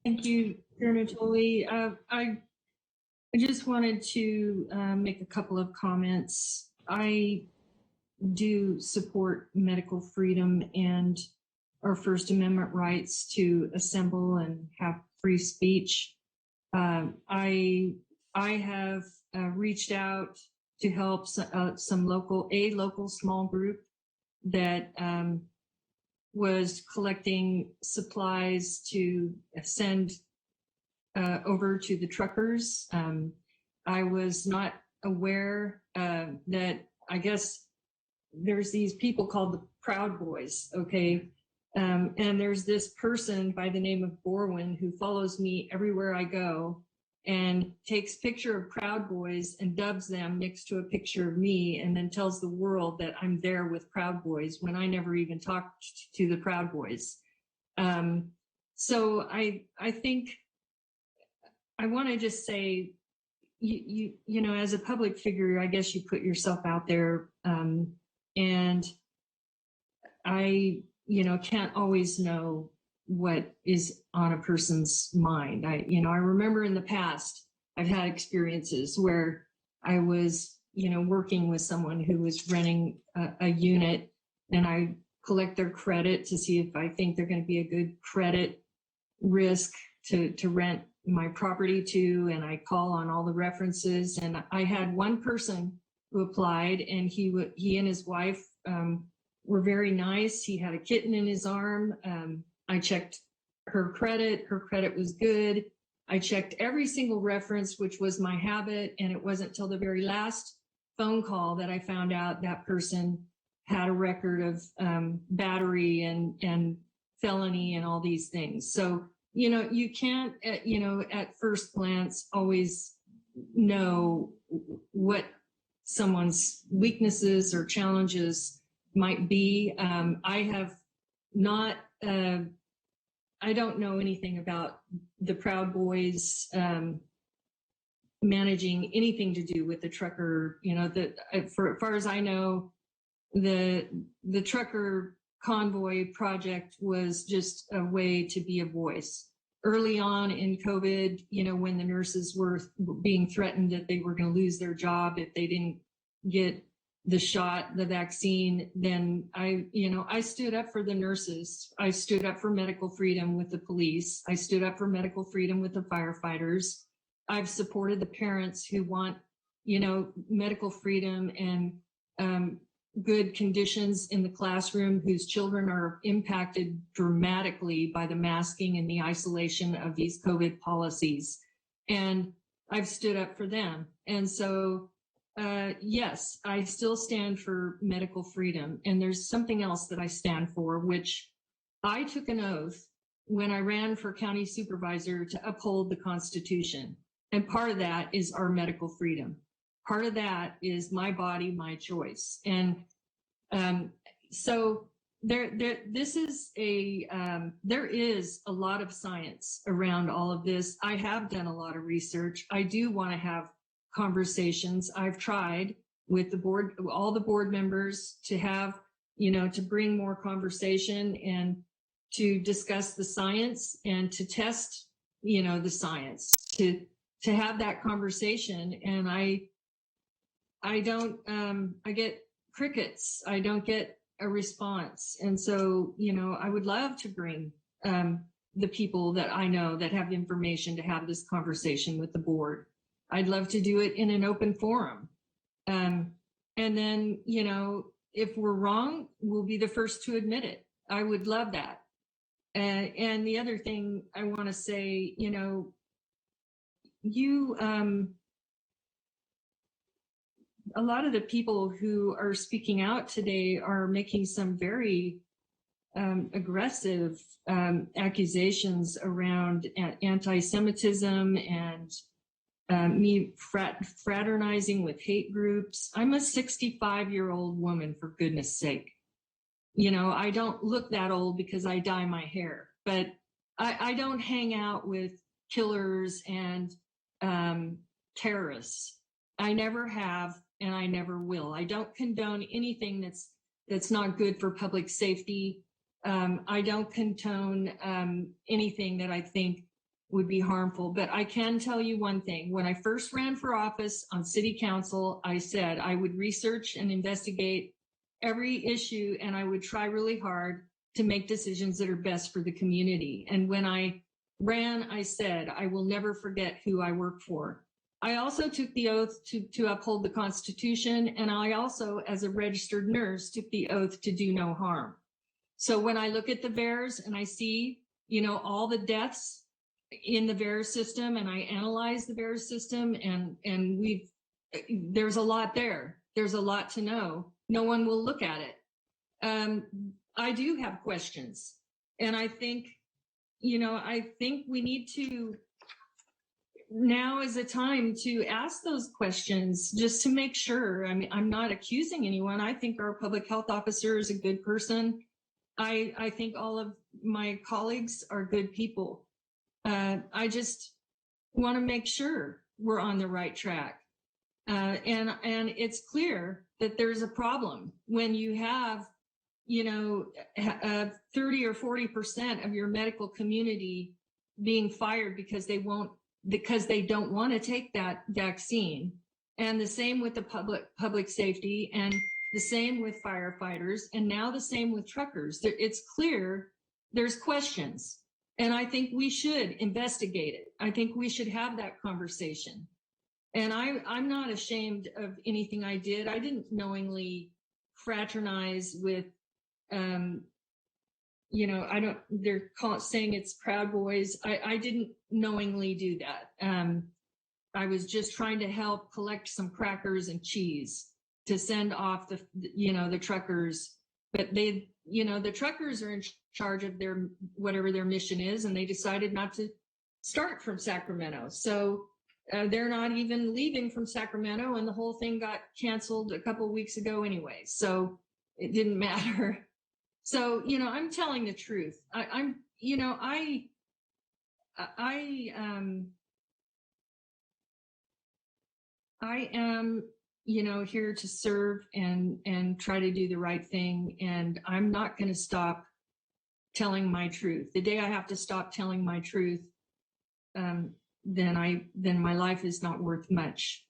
Thank you, Anatoly. I just wanted to make a couple of comments. I do support medical freedom and our First Amendment rights to assemble and have free speech. I have reached out to help some local small group that was collecting supplies to send over to the truckers. I was not aware that, I guess there's these people called the Proud Boys, okay? And there's this person by the name of Borwin who follows me everywhere I go and takes picture of Proud Boys and dubs them next to a picture of me, and then tells the world that I'm there with Proud Boys when I never even talked to the Proud Boys. So I think I want to just say, you know, as a public figure, I guess you put yourself out there, and I, can't always know what is on a person's mind. I remember in the past, I've had experiences where I was, working with someone who was renting a unit, and I collect their credit to see if I think they're going to be a good credit risk to rent my property to, and I call on all the references. And I had one person who applied, and he and his wife were very nice. He had a kitten in his arm. I checked her credit. Her credit was good. I checked every single reference, which was my habit. And it wasn't till the very last phone call that I found out that person had a record of battery and felony and all these things. So, you can't, at first glance, always know what someone's weaknesses or challenges might be. I have not, I don't know anything about the Proud Boys managing anything to do with the trucker, for as far as I know, the trucker convoy project was just a way to be a voice. Early on in COVID, when the nurses were being threatened that they were going to lose their job if they didn't get the shot, the vaccine, then I stood up for the nurses. I stood up for medical freedom with the police. I stood up for medical freedom with the firefighters. I've supported the parents who want, medical freedom and good conditions in the classroom, whose children are impacted dramatically by the masking and the isolation of these COVID policies. And I've stood up for them. And so, yes, I still stand for medical freedom. And there's something else that I stand for, which I took an oath when I ran for county supervisor to uphold the Constitution. And part of that is our medical freedom. Part of that is my body, my choice. And so there is a lot of science around all of this. I have done a lot of research. I do want to have conversations. I've tried with the board, all the board members, to have, to bring more conversation and to discuss the science and to test, the science, to have that conversation. And I don't, I get crickets. I don't get a response. And so, I would love to bring the people that I know that have information to have this conversation with the board. I'd love to do it in an open forum. And then, if we're wrong, we'll be the first to admit it. I would love that. And the other thing I want to say, a lot of the people who are speaking out today are making some very aggressive accusations around anti-Semitism and me fraternizing with hate groups. I'm a 65-year-old woman, for goodness sake. I don't look that old because I dye my hair, but I don't hang out with killers and terrorists. I never have, and I never will. I don't condone anything that's not good for public safety. I don't condone anything that I think would be harmful. But I can tell you one thing. When I first ran for office on city council, I said I would research and investigate every issue, and I would try really hard to make decisions that are best for the community. And when I ran, I said, I will never forget who I work for. I also took the oath to uphold the Constitution, and I also, as a registered nurse, took the oath to do no harm. So when I look at the VAERS and I see, you know, all the deaths in the VAERS system, and I analyze the VAERS system, and there's a lot there. There's a lot to know. No one will look at it. I do have questions, and I think, you know, I think we need to, now is the time to ask those questions just to make sure. I mean, I'm not accusing anyone. I think our public health officer is a good person. I think all of my colleagues are good people. I just want to make sure we're on the right track. And it's clear that there's a problem when you have, you know, 30 or 40% of your medical community being fired because they don't want to take that vaccine. And the same with the public safety, and the same with firefighters, and now the same with truckers. It's clear there's questions, and I think we should investigate it. I think we should have that conversation. And I'm not ashamed of anything I did. I didn't knowingly fraternize with, you know, they're saying it's Proud Boys. I didn't knowingly do that. I was just trying to help collect some crackers and cheese to send off the truckers. But they, you know, the truckers are in charge of whatever their mission is, and they decided not to start from Sacramento. So they're not even leaving from Sacramento, and the whole thing got canceled a couple of weeks ago anyway. So it didn't matter. So, you know, I'm telling the truth. I am, you know, here to serve and try to do the right thing. And I'm not going to stop telling my truth. The day I have to stop telling my truth, then my life is not worth much,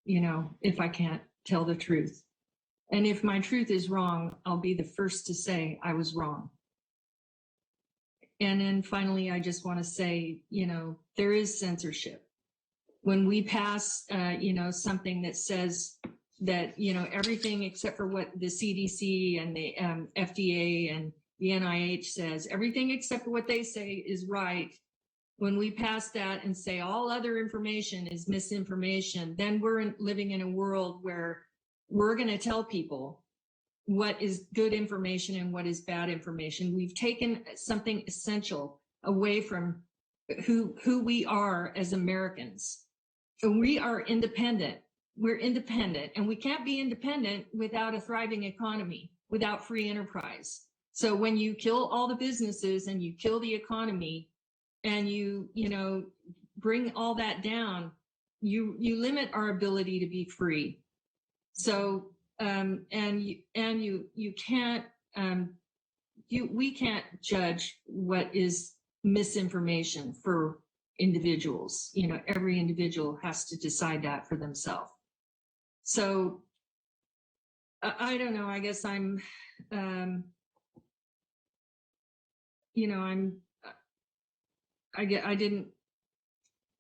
you know, if I can't tell the truth. And if my truth is wrong, I'll be the first to say I was wrong. And then finally, I just want to say, you know, there is censorship. When we pass, you know, something that says that, you know, everything except for what the CDC and the FDA and the NIH says, everything except for what they say is right. When we pass that and say all other information is misinformation, then we're living in a world where we're going to tell people what is good information and what is bad information. We've taken something essential away from who we are as Americans. We are independent. We're independent, and we can't be independent without a thriving economy, without free enterprise. So when you kill all the businesses and you kill the economy, and you know, bring all that down, you limit our ability to be free. So you can't we can't judge what is misinformation for individuals. You know, every individual has to decide that for themselves. So I don't know. I guess I'm, you know, I didn't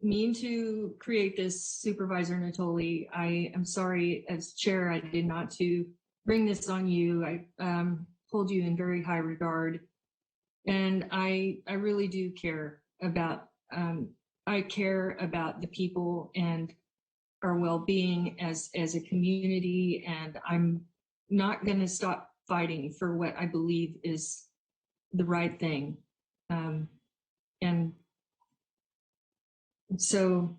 mean to create this, Supervisor Natoli. I am sorry, as chair, I did not to bring this on you. I hold you in very high regard, and I really do care about. I care about the people and our well-being as a community, and I'm not going to stop fighting for what I believe is the right thing. And so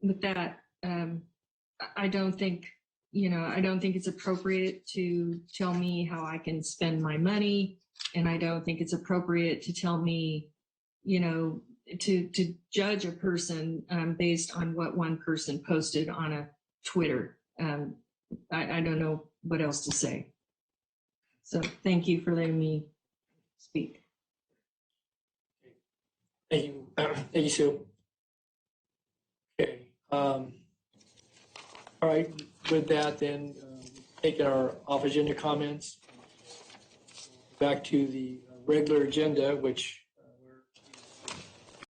with that, I don't think, you know, I don't think it's appropriate to tell me how I can spend my money. And I don't think it's appropriate to tell me, you know, to judge a person based on what one person posted on a Twitter. I don't know what else to say. So thank you for letting me speak. Thank you, Sue. All right, with that then, taking our off-agenda comments, back to the regular agenda, which